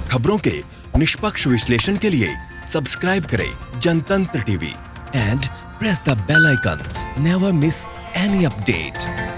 खबरों के निष्पक्ष विश्लेषण के लिए सब्सक्राइब करें Jantantra TV and press the bell icon. Never miss any update.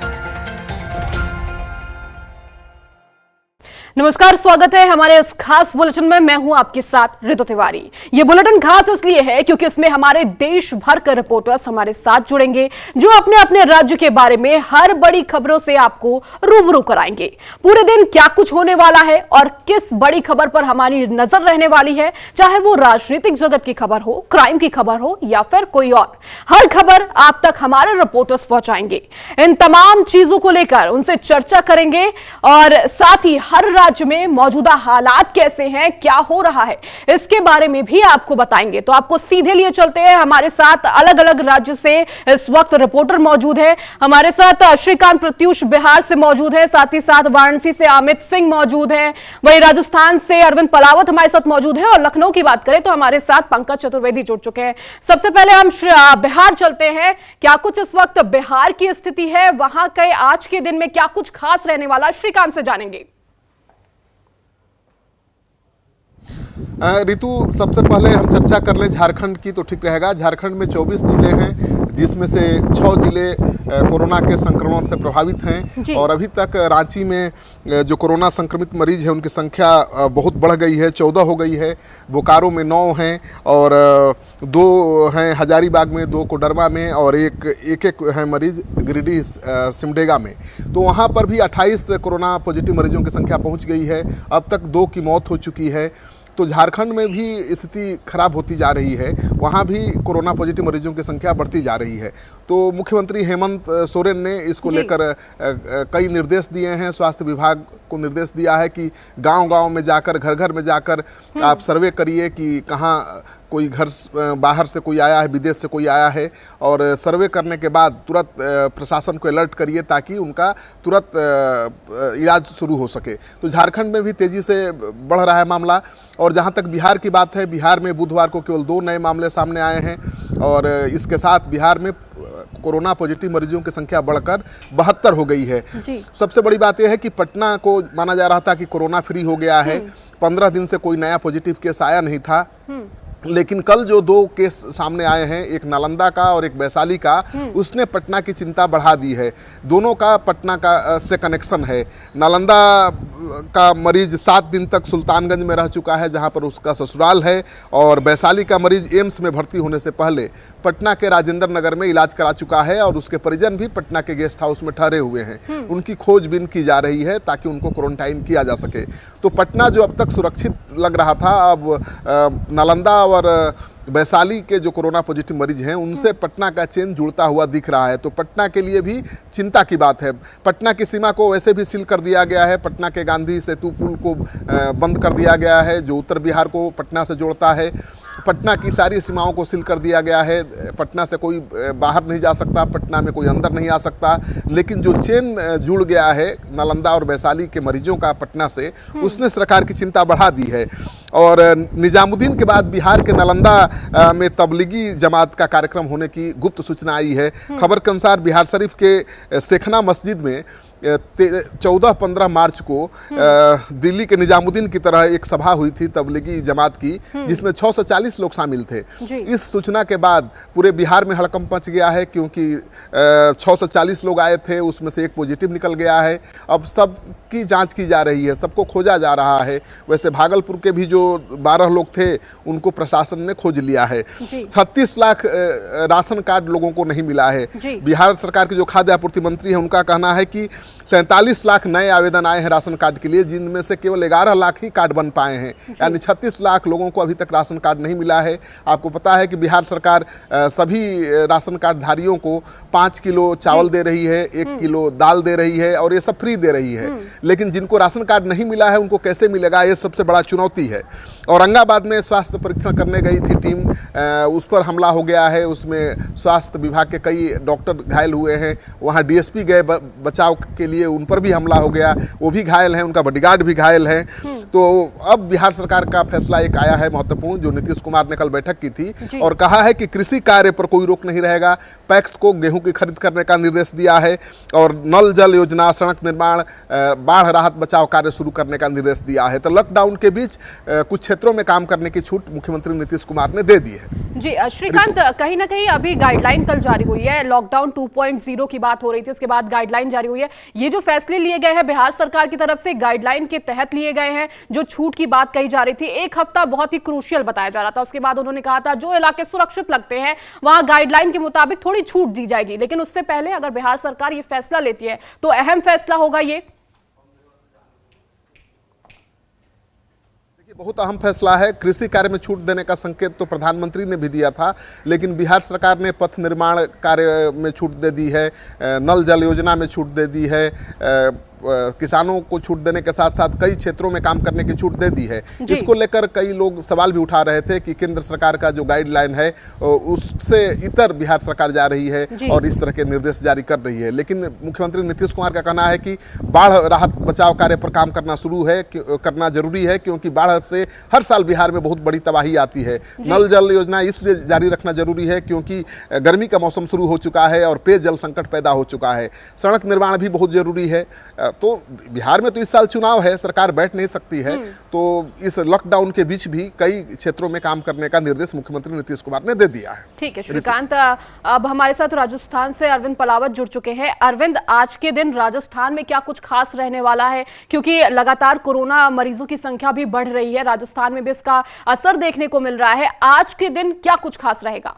नमस्कार, स्वागत है हमारे इस खास बुलेटिन में। मैं हूं आपके साथ ऋतु तिवारी। ये बुलेटिन खास इसलिए है क्योंकि इसमें हमारे देश भर के रिपोर्टर्स हमारे साथ जुड़ेंगे जो अपने अपने राज्य के बारे में हर बड़ी खबरों से आपको रूबरू कराएंगे। पूरे दिन क्या कुछ होने वाला है और किस बड़ी खबर पर हमारी नजर रहने वाली है, चाहे वो राजनीतिक जगत की खबर हो, क्राइम की खबर हो या फिर कोई और, हर खबर आप तक हमारे रिपोर्टर्स पहुंचाएंगे। इन तमाम चीजों को लेकर उनसे चर्चा करेंगे और साथ ही हर राज्य में मौजूदा हालात कैसे हैं, क्या हो रहा है, इसके बारे में भी आपको बताएंगे। तो आपको सीधे लिए चलते हैं। हमारे साथ अलग अलग राज्य से इस वक्त रिपोर्टर मौजूद है। हमारे साथ श्रीकांत प्रत्यूष बिहार से मौजूद है, साथ ही साथ वाराणसी से अमित सिंह मौजूद है, वहीं राजस्थान से अरविंद पलावत हमारे साथ मौजूद है और लखनऊ की बात करें तो हमारे साथ पंकज चतुर्वेदी जुड़ चुके हैं। सबसे पहले हम बिहार चलते हैं। क्या कुछ इस वक्त बिहार की स्थिति है, वहां के आज के दिन में क्या कुछ खास रहने वाला, श्रीकांत से जानेंगे। ऋतु, सबसे पहले हम चर्चा कर लें झारखंड की तो ठीक रहेगा। झारखंड में 24 जिले हैं जिसमें से 6 जिले कोरोना के संक्रमण से प्रभावित हैं और अभी तक रांची में जो कोरोना संक्रमित मरीज है उनकी संख्या बहुत बढ़ गई है, 14 हो गई है। बोकारो में 9 हैं और 2 हैं हजारीबाग में, 2 कोडरमा में और एक है मरीज गिरिडीह सिमडेगा में। तो वहाँ पर भी 28 कोरोना पॉजिटिव मरीजों की संख्या पहुँच गई है। अब तक 2 की मौत हो चुकी है। तो झारखंड में भी स्थिति खराब होती जा रही है, वहाँ भी कोरोना पॉजिटिव मरीजों की संख्या बढ़ती जा रही है। तो मुख्यमंत्री हेमंत सोरेन ने इसको लेकर कई निर्देश दिए हैं। स्वास्थ्य विभाग को निर्देश दिया है कि गांव-गांव में जाकर, घर-घर में जाकर आप सर्वे करिए कि कहाँ कोई घर बाहर से कोई आया है, विदेश से कोई आया है, और सर्वे करने के बाद तुरंत प्रशासन को अलर्ट करिए ताकि उनका तुरंत इलाज शुरू हो सके। तो झारखंड में भी तेज़ी से बढ़ रहा है मामला। और जहां तक बिहार की बात है, बिहार में बुधवार को केवल 2 नए मामले सामने आए हैं और इसके साथ बिहार में कोरोना पॉजिटिव मरीजों की संख्या बढ़कर 72 हो गई है। सबसे बड़ी बात यह है कि पटना को माना जा रहा था कि कोरोना फ्री हो गया है, 15 दिन से कोई नया पॉजिटिव केस आया नहीं था। लेकिन कल जो 2 केस सामने आए हैं, एक नालंदा का और एक वैशाली का, उसने पटना की चिंता बढ़ा दी है। दोनों का पटना का से कनेक्शन है। नालंदा का मरीज 7 दिन तक सुल्तानगंज में रह चुका है जहां पर उसका ससुराल है, और वैशाली का मरीज एम्स में भर्ती होने से पहले पटना के राजेंद्र नगर में इलाज करा चुका है और उसके परिजन भी पटना के गेस्ट हाउस में ठहरे हुए हैं। उनकी खोजबीन की जा रही है ताकि उनको क्वारंटाइन किया जा सके। तो पटना जो अब तक सुरक्षित लग रहा था, अब नालंदा और वैशाली के जो कोरोना पॉजिटिव मरीज हैं उनसे पटना का चेन जुड़ता हुआ दिख रहा है। तो पटना के लिए भी चिंता की बात है। पटना की सीमा को वैसे भी सील कर दिया गया है। पटना के गांधी सेतु पुल को बंद कर दिया गया है जो उत्तर बिहार को पटना से जोड़ता है। पटना की सारी सीमाओं को सील कर दिया गया है। पटना से कोई बाहर नहीं जा सकता, पटना में कोई अंदर नहीं आ सकता। लेकिन जो चेन जुड़ गया है नालंदा और वैशाली के मरीजों का पटना से, उसने सरकार की चिंता बढ़ा दी है। और निजामुद्दीन के बाद बिहार के नालंदा में तबलीगी जमात का कार्यक्रम होने की गुप्त सूचना आई है। खबर के अनुसार बिहार शरीफ के शेखना मस्जिद में 14-15 मार्च को दिल्ली के निजामुद्दीन की तरह एक सभा हुई थी तबलीगी जमात की, जिसमें 640 लोग शामिल थे। इस सूचना के बाद पूरे बिहार में हड़कंप मच गया है क्योंकि 640 लोग आए थे, उसमें से एक पॉजिटिव निकल गया है। अब सबकी जांच की जा रही है, सबको खोजा जा रहा है। वैसे भागलपुर के भी जो 12 लोग थे उनको प्रशासन ने खोज लिया है। 36 लाख राशन कार्ड लोगों को नहीं मिला है। बिहार सरकार के जो खाद्य आपूर्ति मंत्री है उनका कहना है कि 47 लाख नए आवेदन आए हैं राशन कार्ड के लिए, जिनमें से केवल 11 लाख ही कार्ड बन पाए हैं। यानी 36 लाख लोगों को अभी तक राशन कार्ड नहीं मिला है। आपको पता है कि बिहार सरकार सभी राशन कार्ड धारियों को 5 किलो चावल दे रही है, 1 किलो दाल दे रही है और ये सब फ्री दे रही है। लेकिन जिनको राशन कार्ड नहीं मिला है उनको कैसे मिलेगा, ये सबसे बड़ा चुनौती है। औरंगाबाद में स्वास्थ्य परीक्षण करने गई थी टीम, उस पर हमला हो गया है। उसमें स्वास्थ्य विभाग के कई डॉक्टर घायल हुए हैं। वहाँ DSP गए बचाव के लिए लिए, उन पर भी हमला हो गया, वो भी घायल हैं, उनका बॉडीगार्ड भी घायल है। तो अब बिहार सरकार का फैसला एक आया है महत्वपूर्ण, जो नीतीश कुमार ने कल बैठक की थी और कहा है कि कृषि कार्य पर कोई रोक नहीं रहेगा। पैक्स को गेहूं की खरीद करने का निर्देश दिया है और नल जल योजना, सड़क निर्माण, बाढ़ राहत बचाव कार्य शुरू करने का निर्देश दिया है। तो लॉकडाउन के बीच कुछ क्षेत्रों में काम करने की छूट मुख्यमंत्री नीतीश कुमार ने दे दी है। जी श्रीकांत, कहीं ना कहीं अभी गाइडलाइन कल जारी हुई है, लॉकडाउन 2.0 की बात हो रही थी, उसके बाद गाइडलाइन जारी हुई है। ये जो फैसले लिए गए हैं बिहार सरकार की तरफ से गाइडलाइन के तहत लिए गए हैं, जो छूट की बात कही जा रही थी, एक हफ्ता बहुत ही क्रूशियल बताया जा रहा था। उसके बाद उन्होंने कहा था जो इलाके सुरक्षित लगते हैं वहां गाइडलाइन के मुताबिक थोड़ी छूट दी जाएगी, लेकिन उससे पहले अगर बिहार सरकार ये फैसला लेती है तो अहम फैसला होगा ये। बहुत अहम फैसला है। कृषि कार्य में छूट देने का संकेत तो प्रधानमंत्री ने भी दिया था, लेकिन बिहार सरकार ने पथ निर्माण कार्य में छूट दे दी है, नल जल योजना में छूट दे दी है, किसानों को छूट देने के साथ साथ कई क्षेत्रों में काम करने की छूट दे दी है। इसको लेकर कई लोग सवाल भी उठा रहे थे कि केंद्र सरकार का जो गाइडलाइन है उससे इतर बिहार सरकार जा रही है और इस तरह के निर्देश जारी कर रही है। लेकिन मुख्यमंत्री नीतीश कुमार का कहना है कि बाढ़ राहत बचाव कार्य पर काम करना जरूरी है, क्योंकि बाढ़ से हर साल बिहार में बहुत बड़ी तबाही आती है। नल जल योजना इसलिए जारी रखना जरूरी है क्योंकि गर्मी का मौसम शुरू हो चुका है और पेयजल संकट पैदा हो चुका है। सड़क निर्माण भी बहुत जरूरी है। तो बिहार में तो इस साल चुनाव है, सरकार बैठ नहीं सकती है, तो इस लॉकडाउन के बीच भी कई क्षेत्रों में काम करने का निर्देश मुख्यमंत्री नीतीश कुमार ने दे दिया है। ठीक है श्रीकांत, अब हमारे साथ राजस्थान से अरविंद पलावत जुड़ चुके हैं। अरविंद, आज के दिन राजस्थान में क्या कुछ खास रहने वाला है, क्योंकि लगातार कोरोना मरीजों की संख्या भी बढ़ रही है, राजस्थान में भी इसका असर देखने को मिल रहा है। आज के दिन क्या कुछ खास रहेगा?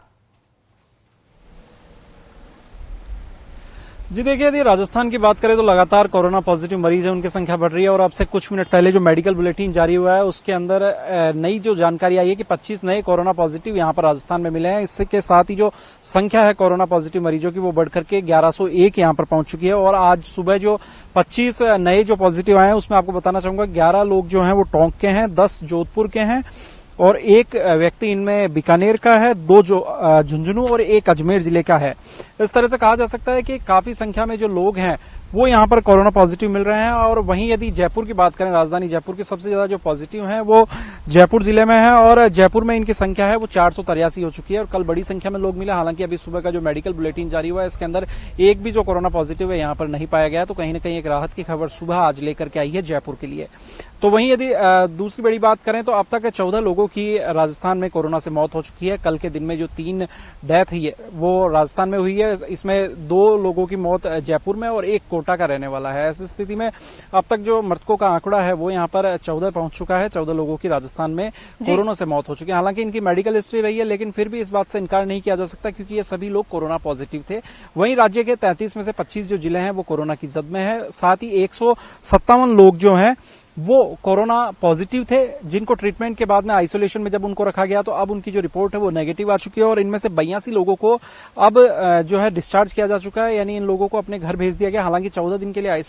जी देखिए, यदि राजस्थान की बात करें तो लगातार कोरोना पॉजिटिव मरीज है, उनकी संख्या बढ़ रही है और अब से कुछ मिनट पहले जो मेडिकल बुलेटिन जारी हुआ है उसके अंदर नई जो जानकारी आई है कि 25 नए कोरोना पॉजिटिव यहां पर राजस्थान में मिले हैं। इसके साथ ही जो संख्या है कोरोना पॉजिटिव मरीजों की वो बढ़कर के 1101 यहां पर पहुंच चुकी है। और आज सुबह जो 25 नए जो पॉजिटिव आए हैं उसमें आपको बताना चाहूंगा 11 लोग जो हैं वो टोंक के हैं, 10 जोधपुर के हैं और एक व्यक्ति इनमें बीकानेर का है, 2 जो झुंझुनू और 1 अजमेर जिले का है। इस तरह से कहा जा सकता है कि काफी संख्या में जो लोग हैं वो यहाँ पर कोरोना पॉजिटिव मिल रहे हैं। और वहीं यदि जयपुर की बात करें, राजधानी जयपुर के सबसे ज्यादा जो पॉजिटिव हैं वो जयपुर जिले में है और जयपुर में इनकी संख्या है वो 483 हो चुकी है और कल बड़ी संख्या में लोग मिले। हालांकि अभी सुबह का जो मेडिकल बुलेटिन जारी हुआ है इसके अंदर एक भी जो कोरोना पॉजिटिव है यहाँ पर नहीं पाया गया, तो कहीं ना कहीं एक राहत की खबर सुबह आज लेकर के आई है जयपुर के लिए। तो वहीं यदि दूसरी बड़ी बात करें तो अब तक 14 लोगों की राजस्थान में कोरोना से मौत हो चुकी है। कल के दिन में जो 3 डेथ हुई है वो राजस्थान में हुई है, इसमें 2 लोगों की मौत जयपुर में और 1 कोटा का रहने वाला है। ऐसी स्थिति में अब तक जो मृतकों का आंकड़ा है वो यहाँ पर 14 पहुंच चुका है। 14 लोगों की राजस्थान में कोरोना से मौत हो चुकी है। हालांकि इनकी मेडिकल हिस्ट्री रही है, लेकिन फिर भी इस बात से इनकार नहीं किया जा सकता क्योंकि ये सभी लोग कोरोना पॉजिटिव थे। वहीं राज्य के 33 में से 25 जो जिले हैं वो कोरोना की जद में है। साथ ही 157 लोग जो हैं वो कोरोना पॉजिटिव थे, जिनको ट्रीटमेंट के बाद में आइसोलेशन में जब उनको रखा गया तो अब उनकी जो रिपोर्ट है वो नेगेटिव आ चुकी है और इनमें से 82 लोगों को अब जो है डिस्चार्ज किया जा चुका है, यानी इन लोगों को अपने घर भेज दिया गया। हालांकि 14 दिन के लिए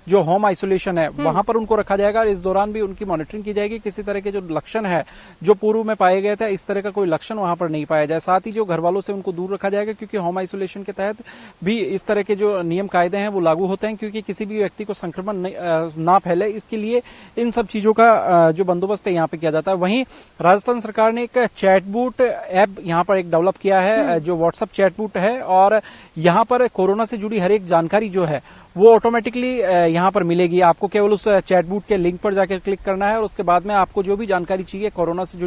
जो होम आइसोलेशन है वहां पर उनको रखा जाएगा और इस दौरान भी उनकी मॉनिटरिंग की जाएगी। किसी तरह के जो लक्षण है जो पूर्व में पाए गए थे इस तरह का कोई लक्षण वहां पर नहीं पाया जाए। साथ ही जो घर वालों से उनको दूर रखा जाएगा क्योंकि होम आइसोलेशन के तहत भी इस तरह के जो नियम कायदे हैं वो लागू होते हैं क्योंकि किसी भी व्यक्ति को संक्रमण ना फैले, इसके लिए इन सब चीजों का जो बंदोबस्त है यहाँ पे किया जाता है। वहीं राजस्थान सरकार ने एक चैटबूट ऐप यहाँ पर एक डेवलप किया है जो व्हाट्सएप चैटबूट है और यहाँ पर कोरोना से जुड़ी हर एक जानकारी जो है वो ऑटोमेटिकली यहाँ पर मिलेगी। आपको केवल उस चैटबूट के लिंक पर जाकर क्लिक करना है और उसके बाद में आपको जो भी जानकारी चाहिए कोरोना से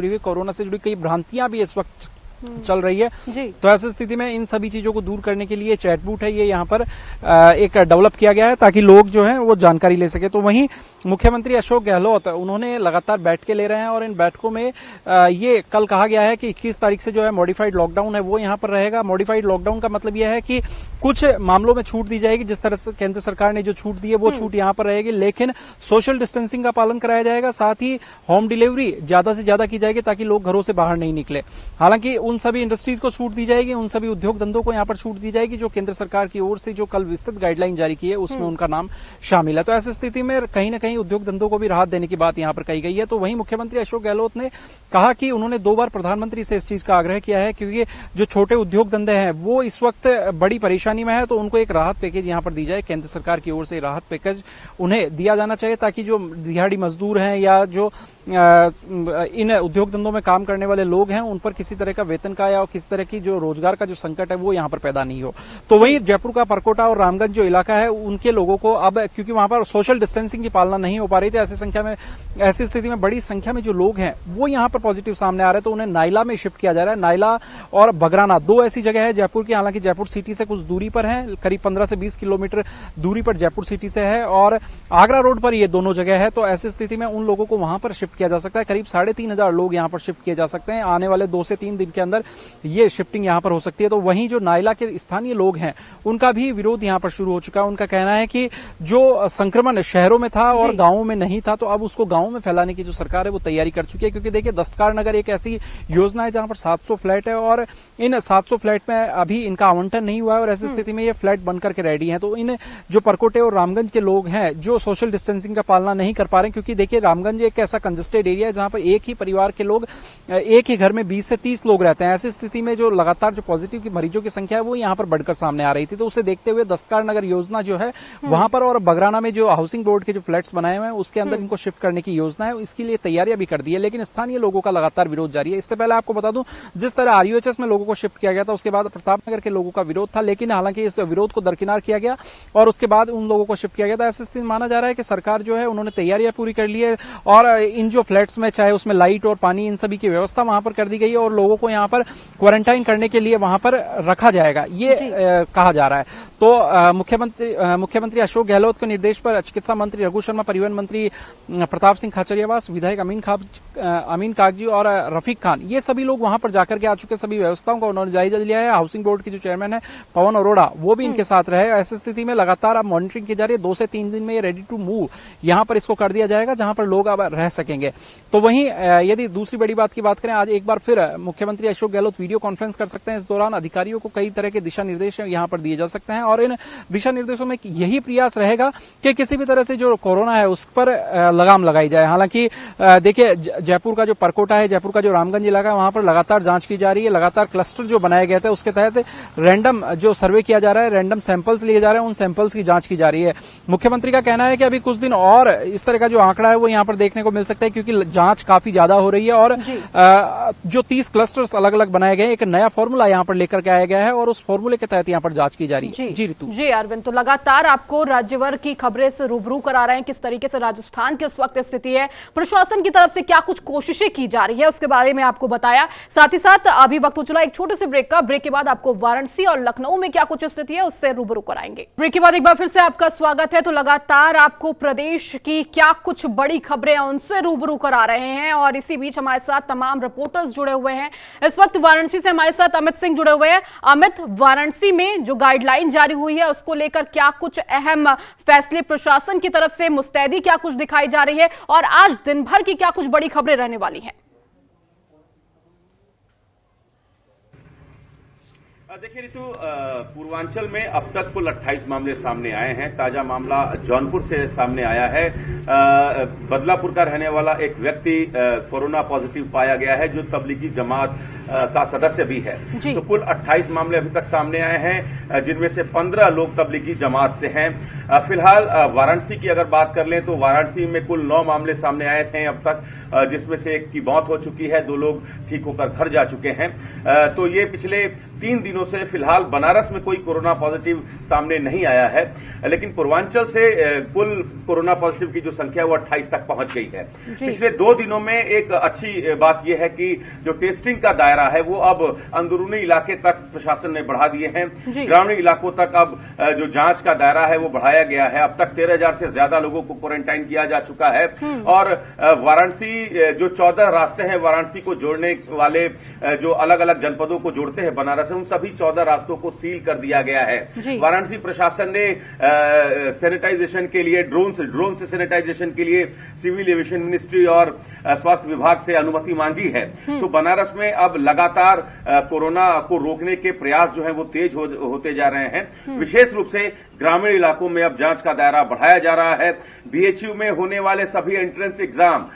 जुड़ी कई भ्रांतियां भी इस वक्त चल रही है जी। तो ऐसी स्थिति में इन सभी चीजों को दूर करने के लिए चैटबूट है ये यहाँ पर एक डेवलप किया गया है ताकि लोग जो हैं वो जानकारी ले सके। तो वहीं मुख्यमंत्री अशोक गहलोत उन्होंने लगातार बैठकें ले रहे हैं और इन बैठकों में ये कल कहा गया है कि 21 तारीख से जो है मॉडिफाइड लॉकडाउन है वो यहाँ पर रहेगा। मॉडिफाइड लॉकडाउन का मतलब यह है कि कुछ मामलों में छूट दी जाएगी, जिस तरह से केंद्र सरकार ने जो छूट दी है वो छूट यहाँ पर रहेगी, लेकिन सोशल डिस्टेंसिंग का पालन कराया जाएगा। साथ ही होम डिलीवरी ज्यादा से ज्यादा की जाएगी ताकि लोग घरों से बाहर नहीं निकले। हालांकि उन सभी इंडस्ट्रीज को छूट दी जाएगी, उन सभी उद्योग धंधों को यहाँ पर छूट दी जाएगी जो केंद्र सरकार की ओर से जो कल विस्तृत गाइडलाइन जारी की है उसमें उनका नाम शामिल है। तो ऐसी स्थिति में कहीं ना कहीं कहीं उद्योग धंधों को भी राहत देने की बात यहां पर कही गई है। तो वहीं मुख्यमंत्री अशोक गहलोत ने कहा कि उन्होंने 2 बार प्रधानमंत्री से इस चीज का आग्रह किया है, क्योंकि जो छोटे उद्योग धंधे हैं वो इस वक्त बड़ी परेशानी में है, तो उनको एक राहत पैकेज यहां पर दी जाए। केंद्र सरकार की ओर से राहत पैकेज उन्हें दिया जाना चाहिए, ताकि जो दिहाड़ी मजदूर हैं या जो इन उद्योग धंधों में काम करने वाले लोग हैं उन पर किसी तरह का वेतन का या किसी तरह की जो रोजगार का जो संकट है वो यहां पर पैदा नहीं हो। तो वहीं जयपुर का परकोटा और रामगंज जो इलाका है उनके लोगों को अब, क्योंकि वहां पर सोशल डिस्टेंसिंग की पालना नहीं हो पा रही थी, ऐसी स्थिति में बड़ी संख्या में जो लोग हैं वो यहां पर पॉजिटिव सामने आ रहे हैं, तो उन्हें नाइला में शिफ्ट किया जा रहा है। नाइला और बगराना 2 ऐसी जगह है जयपुर की, हालांकि जयपुर सिटी से कुछ दूरी पर है, करीब 15 से 20 किलोमीटर दूरी पर जयपुर सिटी से है, और आगरा रोड पर ये दोनों जगह है। तो ऐसी स्थिति में उन लोगों को वहां पर शिफ्ट किया जा सकता है। करीब 3,500 लोग यहां पर शिफ्ट किए जा सकते हैं। आने वाले 2 से 3 दिन के अंदर ये शिफ्टिंग यहां पर हो सकती है। तो वहीं जो नाइला के स्थानीय लोग हैं उनका भी विरोध यहां पर शुरू हो चुका है। उनका कहना है कि जो संक्रमण शहरों में था और गांवों में नहीं था, तो अब उसको गांवों में फैलाने की जो सरकार है वो तैयारी कर चुकी है। क्योंकि देखिए, दस्तकार नगर एक ऐसी योजना है जहां पर 700 फ्लैट है, और इन 700 फ्लैट में अभी इनका आवंटन नहीं हुआ है, और ऐसी स्थिति में ये फ्लैट बनकर के रेडी है। तो इन जो परकोटे और रामगंज के लोग हैं जो सोशल डिस्टेंसिंग का पालना नहीं कर पा रहे, क्योंकि देखिए रामगंज एक ऐसा कंजेस्टेड एरिया है जहां पर एक ही परिवार के लोग, एक ही घर में 20 से 30 लोग रहते हैं। ऐसी स्थिति में जो लगातार जो पॉजिटिव की मरीजों की संख्या है वो यहां पर बढ़कर सामने आ रही थी। तो उसे देखते हुए दस्तकार नगर योजना जो है वहां पर, और बगराना में जो हाउसिंग बोर्ड के जो फ्लैट्स बनाए हुए हैं उसके अंदर इनको शिफ्ट करने की योजना है, इसके लिए तैयारियां भी कर दी है। लेकिन स्थानीय लोगों का लगातार विरोध जारी है। इससे पहले आपको बता दूं, जिस तरह आरयूएचएस में लोगों को शिफ्ट किया गया था, उसके बाद प्रतापनगर के लोगों का विरोध था, लेकिन हालांकि इस विरोध को दरकिनार किया गया और उसके बाद उन लोगों को शिफ्ट किया गया था। ऐसी स्थिति माना जा रहा है कि सरकार जो है उन्होंने तैयारियां पूरी कर ली है, और इन जो फ्लैट्स में चाहे उसमें लाइट और पानी, इन सभी की व्यवस्था वहां पर कर दी गई है, और लोगों को यहां पर क्वारंटाइन करने के लिए वहां पर रखा जाएगा, ये कहा जा रहा है। तो मुख्यमंत्री अशोक गहलोत के निर्देश पर चिकित्सा मंत्री रघु शर्मा, परिवहन मंत्री प्रताप सिंह खाचरियावास, विधायक अमीन कागजी और रफीक खान, ये सभी लोग वहां पर जाकर के आ चुके। सभी व्यवस्थाओं का उन्होंने जायजा लिया है। हाउसिंग बोर्ड के जो चेयरमैन है पवन अरोड़ा, वो भी इनके साथ रहे। ऐसी स्थिति में लगातार अब मॉनिटरिंग की जा रही है। 2 से 3 दिन में ये रेडी टू मूव यहां पर इसको कर दिया जाएगा, जहां पर लोग अब रह सकेंगे। तो वहीं यदि दूसरी बड़ी बात की बात करें, आज एक बार फिर मुख्यमंत्री अशोक गहलोत वीडियो कॉन्फ्रेंस कर सकते हैं। इस दौरान अधिकारियों को कई तरह के दिशा निर्देश यहां पर दिए जा सकते हैं, और इन दिशा निर्देशों में यही प्रयास रहेगा कि किसी भी तरह से जो कोरोना है उस पर लगाम लगाई जाए। हालांकि देखिए, जयपुर का जो परकोटा है, जयपुर का जो रामगंज इलाका है, वहां पर लगातार जांच की जा रही है। लगातार क्लस्टर जो बनाए गए थे उसके तहत रैंडम जो सर्वे किया जा रहा है, रैंडम सैंपल्स लिए जा रहे हैं, उन सैंपल्स की जांच की जा रही है। मुख्यमंत्री का कहना है कि अभी कुछ दिन और इस तरह का जो आंकड़ा है वो यहां पर देखने को मिल सकता है, क्योंकि जांच काफी ज्यादा हो रही है, और जो 30 क्लस्टर्स अलग अलग बनाए गए, एक नया फॉर्मूला यहां पर लेकर के आया गया है, और उस फॉर्मूले के तहत यहां पर जांच की जा रही है। जी ऋतु। जी अरविंद, तो लगातार आपको राज्यभर की खबरें से रूबरू करा रहे हैं किस तरीके से राजस्थान की इस वक्त स्थिति है, प्रशासन की तरफ से क्या कुछ कोशिशें की जा रही है उसके बारे में आपको बताया। साथ ही साथ अभी वक्त हो चला एक छोटे से ब्रेक का। ब्रेक के बाद आपको वाराणसी और लखनऊ में क्या कुछ स्थिति है उससे रूबरू कराएंगे। ब्रेक के बाद एक बार फिर से आपका स्वागत है। तो लगातार आपको प्रदेश की क्या कुछ बड़ी खबरें हैं उनसे रूबरू करा रहे हैं, और इसी बीच हमारे साथ तमाम रिपोर्टर्स जुड़े हुए हैं। इस वक्त वाराणसी से हमारे साथ अमित सिंह जुड़े हुए हैं। अमित, वाराणसी में जो गाइडलाइन जारी हुई है उसको लेकर क्या कुछ अहम फैसले प्रशासन की तरफ से, मुस्तैदी क्या कुछ दिखाई जा रही है, और आज दिन भर की क्या कुछ बड़ी खबरें रहने वाली हैं? देखिए ऋतु, पूर्वांचल में अब तक कुल 28 मामले सामने आए हैं। ताजा मामला जौनपुर से सामने आया है। बदलापुर का रहने वाला एक व्यक्ति कोरोना पॉजिटिव पाया गया है, जो तबलीगी जमात का सदस्य भी है। तो कुल 28 मामले अभी तक सामने आए हैं, जिनमें से 15 लोग तबलीगी जमात से हैं। फिलहाल वाराणसी की अगर बात कर लें तो वाराणसी में कुल 9 मामले सामने आए थे अब तक, जिसमें से एक की मौत हो चुकी है, 2 लोग ठीक होकर घर जा चुके हैं। तो ये पिछले 3 दिनों से फिलहाल बनारस में कोई कोरोना पॉजिटिव सामने नहीं आया है, लेकिन पूर्वांचल से कुल कोरोना पॉजिटिव की जो संख्या है वो 28 तक पहुंच गई है। पिछले 2 दिनों में एक अच्छी बात यह है कि जो टेस्टिंग का दायरा है वो अब अंदरूनी इलाके तक प्रशासन ने बढ़ा दिए हैं। ग्रामीण इलाकों तक अब जो जांच का दायरा है वो बढ़ाया गया है। अब तक 13,000 से ज्यादा लोगों को क्वारंटाइन किया जा चुका है, और वाराणसी जो 14 रास्ते हैं वाराणसी को जोड़ने वाले, जो अलग अलग जनपदों को जोड़ते हैं बनारस से, उन सभी 14 रास्तों को सील कर दिया गया है। वाराणसी प्रशासन ने सैनिटाइजेशन के लिए ड्रोन से सैनिटाइजेशन के लिए सिविल एविएशन मिनिस्ट्री और स्वास्थ्य विभाग से अनुमति मांगी है। तो बनारस में अब लगातार कोरोना को रोकने के प्रयास जो है वो तेज होते जा रहे हैं। विशेष रूप से ग्रामीण इलाकों में अब जांच का दायरा बढ़ाया जा रहा है। बीएचयू में होने वाले सभी एंट्रेंस एग्जाम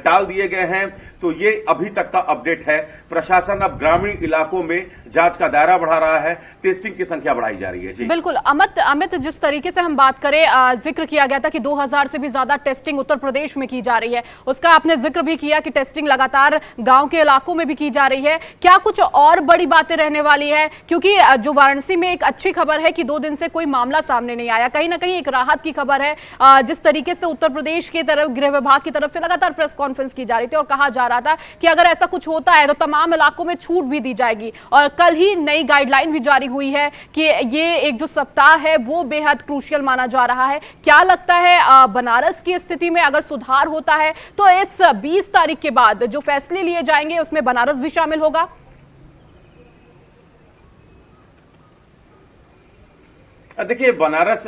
टाल दिए गए हैं। तो ये अभी तक का अपडेट है। प्रशासन अब ग्रामीण इलाकों में जांच का दायरा बढ़ा रहा है, टेस्टिंग की संख्या बढ़ाई जा रही है। जी बिल्कुल अमित, जिस तरीके से हम बात करें, जिक्र किया गया था कि 2000 से भी ज्यादा टेस्टिंग उत्तर प्रदेश में की जा रही है, उसका आपने जिक्र भी किया कि टेस्टिंग लगातार गांव के इलाकों में भी की जा रही है। क्या कुछ और बड़ी बातें रहने वाली है? क्योंकि जो वाराणसी में एक अच्छी खबर है कि 2 दिन से कोई मामला सामने नहीं आया, कहीं ना कहीं एक राहत की खबर है। जिस तरीके से उत्तर प्रदेश की तरफ गृह विभाग की तरफ से लगातार प्रेस कॉन्फ्रेंस की जा रही थी और कहा जा रहा था कि अगर ऐसा कुछ होता है तो तमाम इलाकों में छूट भी दी जाएगी, और कल ही नई गाइडलाइन भी जारी हुई है कि ये एक जो सप्ताह है वो बेहद क्रूशियल माना जा रहा है। क्या लगता है बनारस की स्थिति में अगर सुधार होता है तो इस 20 तारीख के बाद जो फैसले लिए जाएंगे उसमें बनारस भी शामिल होगा? देखिए, बनारस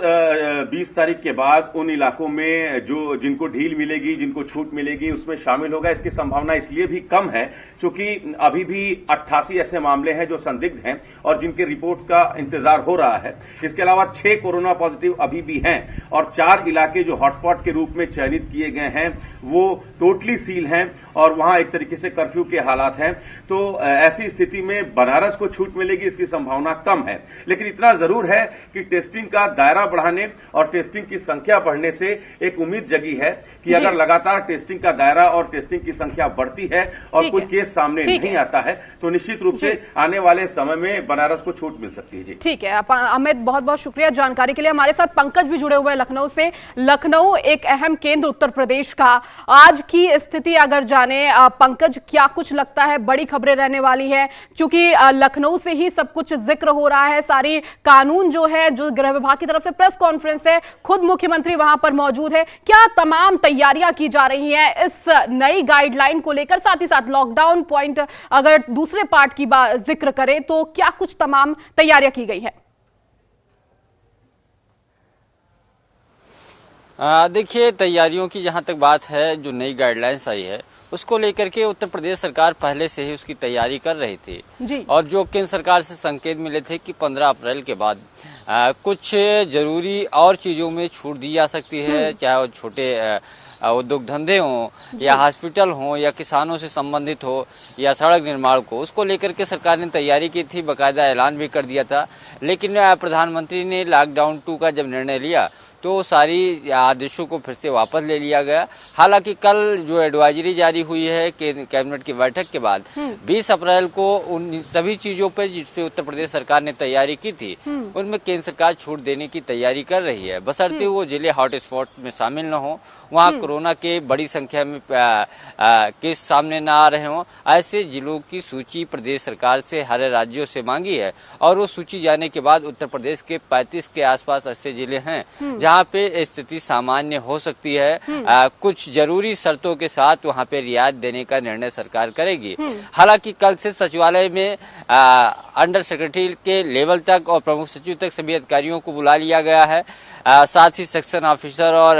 20 तारीख के बाद उन इलाकों में जो जिनको ढील मिलेगी, जिनको छूट मिलेगी, उसमें शामिल होगा। इसकी संभावना इसलिए भी कम है क्योंकि अभी भी 88 ऐसे मामले हैं जो संदिग्ध हैं और जिनके रिपोर्ट्स का इंतजार हो रहा है। इसके अलावा 6 कोरोना पॉजिटिव अभी भी हैं और 4 इलाके जो हॉटस्पॉट के रूप में चयनित किए गए हैं वो टोटली सील हैं और वहां एक तरीके से कर्फ्यू के हालात हैं। तो ऐसी स्थिति में बनारस को छूट मिलेगी, इसकी संभावना कम है। लेकिन इतना जरूर है कि टेस्टिंग का दायरा बढ़ाने और टेस्टिंग की संख्या बढ़ने से एक उम्मीद जगी है कि अगर लगातार टेस्टिंग का दायरा और टेस्टिंग की संख्या बढ़ती है और कोई केस सामने नहीं आता है तो निश्चित रूप से आने वाले समय में बनारस को छूट मिल सकती है। जी ठीक है अमित, बहुत बहुत शुक्रिया जानकारी के लिए। हमारे साथ पंकज भी जुड़े हुए हैं लखनऊ से। लखनऊ एक अहम केंद्र उत्तर प्रदेश का, आज की स्थिति अगर जाने पंकज, क्या कुछ लगता है बड़ी खबरें रहने वाली है? क्योंकि लखनऊ से ही सब कुछ जिक्र हो रहा है, सारी कानून जो है, जो गृह विभाग की तरफ से प्रेस कॉन्फ्रेंस है, खुद मुख्यमंत्री वहां पर मौजूद है। क्या तमाम तैयारियां की जा रही हैं इस नई गाइडलाइन को लेकर? साथ ही साथ लॉकडाउन पॉइंट अगर दूसरे पार्ट की जिक्र करें तो क्या कुछ तमाम तैयारियां की गई है? देखिए, तैयारियों की जहां तक बात है, जो नई गाइडलाइंस आई है उसको लेकर के उत्तर प्रदेश सरकार पहले से ही उसकी तैयारी कर रही थी जी। और जो केंद्र सरकार से संकेत मिले थे कि 15 अप्रैल के बाद कुछ जरूरी और चीजों में छूट दी जा सकती है, चाहे वो छोटे उद्योग धंधे हों या हॉस्पिटल हों या किसानों से संबंधित हो या सड़क निर्माण को, उसको लेकर के सरकार ने तैयारी की थी, बाकायदा ऐलान भी कर दिया था। लेकिन प्रधानमंत्री ने लॉकडाउन 2 का जब निर्णय लिया तो सारी आदेशों को फिर से वापस ले लिया गया। हालांकि कल जो एडवाइजरी जारी हुई है कैबिनेट की बैठक के बाद 20 अप्रैल को उन सभी चीजों पर जिसपे उत्तर प्रदेश सरकार ने तैयारी की थी उनमें केंद्र सरकार छूट देने की तैयारी कर रही है, बशर्ते वो जिले हॉटस्पॉट में शामिल न हो, वहाँ कोरोना के बड़ी संख्या में केस सामने न आ रहे हों। ऐसे जिलों की सूची प्रदेश सरकार से हर राज्यों से मांगी है और वो सूची जाने के बाद उत्तर प्रदेश के 35 के आसपास ऐसे जिले हैं जहाँ पे स्थिति सामान्य हो सकती है। कुछ जरूरी शर्तों के साथ वहाँ पे रियायत देने का निर्णय सरकार करेगी। हालांकि कल से सचिवालय में अंडर सेक्रेटरी के लेवल तक और प्रमुख सचिव तक सभी अधिकारियों को बुला लिया गया है। साथ ही सेक्शन ऑफिसर और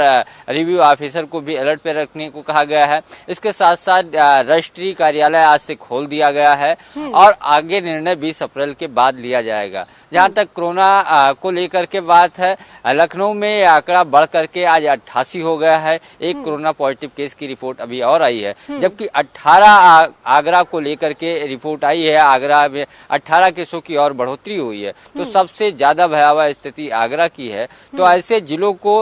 रिव्यू ऑफिसर को भी अलर्ट पे रखने को कहा गया है। इसके साथ साथ रजिस्ट्री कार्यालय आज से खोल दिया गया है और आगे निर्णय 20 अप्रैल के बाद लिया जाएगा। जहां तक कोरोना को लेकर के बात है, लखनऊ में आंकड़ा बढ़ करके आज 88 हो गया है। एक कोरोना पॉजिटिव केस की रिपोर्ट अभी और आई है, जबकि 18 आगरा को लेकर के रिपोर्ट आई है। आगरा में 18 केसों की और बढ़ोतरी हुई है, तो सबसे ज्यादा भयावह स्थिति आगरा की है। तो ऐसे जिलों को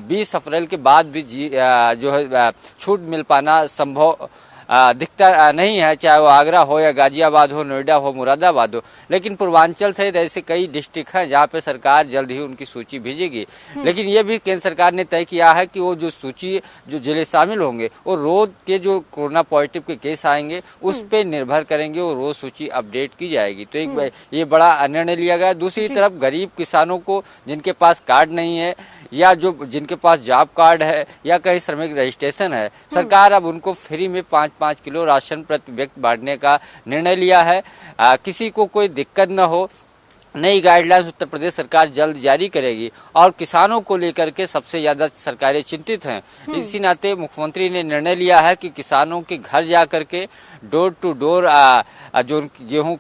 20 अप्रैल के बाद भी जो है छूट मिल पाना संभव दिखता नहीं है, चाहे वो आगरा हो या गाजियाबाद हो, नोएडा हो, मुरादाबाद हो। लेकिन पूर्वांचल सहित ऐसे कई डिस्ट्रिक्ट हैं जहाँ पे सरकार जल्द ही उनकी सूची भेजेगी। लेकिन ये भी केंद्र सरकार ने तय किया है कि वो जो सूची, जो जिले शामिल होंगे, वो रोज के जो कोरोना पॉजिटिव के केस आएंगे उस पे निर्भर करेंगे, वो रोज सूची अपडेट की जाएगी। तो एक ये बड़ा निर्णय लिया गया। दूसरी तरफ गरीब किसानों को जिनके पास कार्ड नहीं है या जो जिनके पास जॉब कार्ड है या कहीं श्रमिक रजिस्ट्रेशन है, सरकार अब उनको फ्री में 5-5 किलो राशन प्रति व्यक्ति बांटने का निर्णय लिया है। किसी को कोई दिक्कत न हो नई गाइडलाइंस उत्तर प्रदेश सरकार जल्द जारी करेगी और किसानों को लेकर के सबसे ज्यादा सरकारें चिंतित हैं। इसी नाते मुख्यमंत्री ने निर्णय लिया है कि किसानों के घर जा करके डोर टू डोर जो गेहूं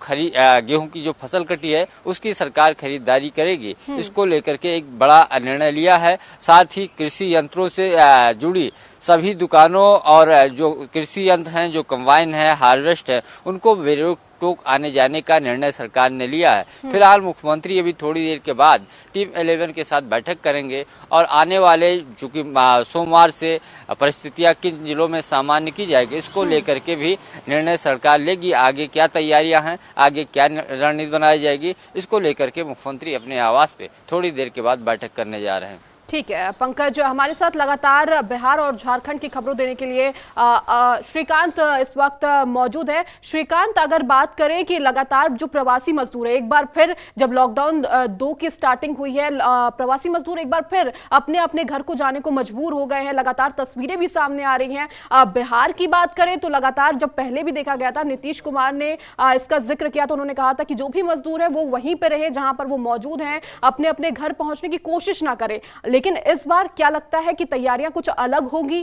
की जो फसल कटी है उसकी सरकार खरीदारी करेगी। इसको लेकर के एक बड़ा निर्णय लिया है। साथ ही कृषि यंत्रों से जुड़ी सभी दुकानों और जो कृषि यंत्र हैं, जो कंबाइन है, हार्वेस्ट है, उनको बेरोक टोक आने जाने का निर्णय सरकार ने लिया है। फिलहाल मुख्यमंत्री अभी थोड़ी देर के बाद टीम 11 के साथ बैठक करेंगे और आने वाले चूंकि सोमवार से परिस्थितियां किन जिलों में सामान्य की जाएगी इसको लेकर के भी निर्णय सरकार लेगी। आगे क्या तैयारियां हैं, आगे क्या रणनीति बनाई जाएगी, इसको लेकर के मुख्यमंत्री अपने आवास पे थोड़ी देर के बाद बैठक करने जा रहे हैं। ठीक है पंकज, हमारे साथ लगातार बिहार और झारखंड की खबरों देने के लिए श्रीकांत इस वक्त मौजूद है। श्रीकांत, अगर बात करें कि लगातार जो प्रवासी मजदूर है, एक बार फिर जब लॉकडाउन 2 की स्टार्टिंग हुई है, प्रवासी मजदूर एक बार फिर अपने अपने घर को जाने को मजबूर हो गए हैं। लगातार तस्वीरें भी सामने आ रही हैं। बिहार की बात करें तो लगातार जब पहले भी देखा गया था, नीतीश कुमार ने इसका जिक्र किया तो उन्होंने कहा था कि जो भी मजदूर है वो वहीं पर रहे जहां पर वो मौजूद हैं, अपने अपने घर पहुंचने की कोशिश ना करें। लेकिन इस बार क्या लगता है कि तैयारियां कुछ अलग होंगी?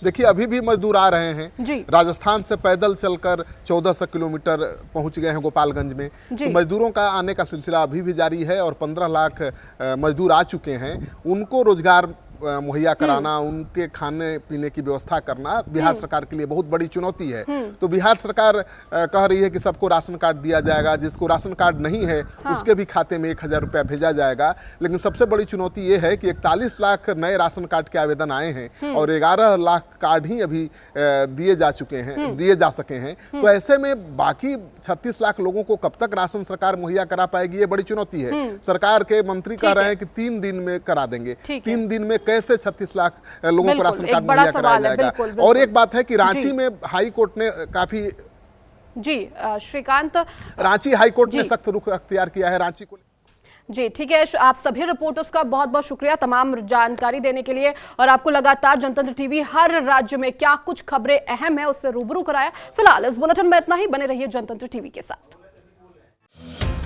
देखिए, अभी भी मजदूर आ रहे हैं। राजस्थान से पैदल चलकर 1400 किलोमीटर पहुंच गए हैं गोपालगंज में। तो मजदूरों का आने का सिलसिला अभी भी जारी है और 15 लाख मजदूर आ चुके हैं। उनको रोजगार मुहैया कराना, उनके खाने पीने की व्यवस्था करना बिहार सरकार के लिए बहुत बड़ी चुनौती है। तो बिहार सरकार कह रही है कि सबको राशन कार्ड दिया जाएगा, जिसको राशन कार्ड नहीं है उसके भी खाते में 1000 रुपया भेजा जाएगा। लेकिन सबसे बड़ी चुनौती ये है कि 41 लाख नए राशन कार्ड के आवेदन आए हैं और 11 लाख कार्ड ही अभी दिए जा सके हैं। तो ऐसे में बाकी 36 लाख लोगों को कब तक राशन सरकार मुहैया करा पाएगी, ये बड़ी चुनौती है। सरकार के मंत्री कह रहे हैं कि 3 दिन में करा देंगे। 3 दिन में कैसे 36 लाख लोगों को राशन कार्ड मुहैया कराया जाएगा? और एक बात है कि रांची में हाई कोर्ट ने काफी श्रीकांत, रांची हाई कोर्ट ने सख्त रुख अख्तियार किया है रांची को। जी ठीक है, आप सभी रिपोर्टर्स का बहुत बहुत शुक्रिया तमाम जानकारी देने के लिए। और आपको लगातार जनतंत्र टीवी हर राज्य में क्या कुछ खबरें अहम है उससे रूबरू कराया। फिलहाल इस बुलेटिन में इतना ही। बने रहिए जनतंत्र टीवी के साथ।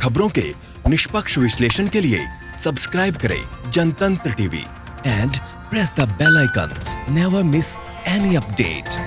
खबरों के निष्पक्ष विश्लेषण के लिए सब्सक्राइब करें Jantantra TV and press the bell icon. Never miss any update.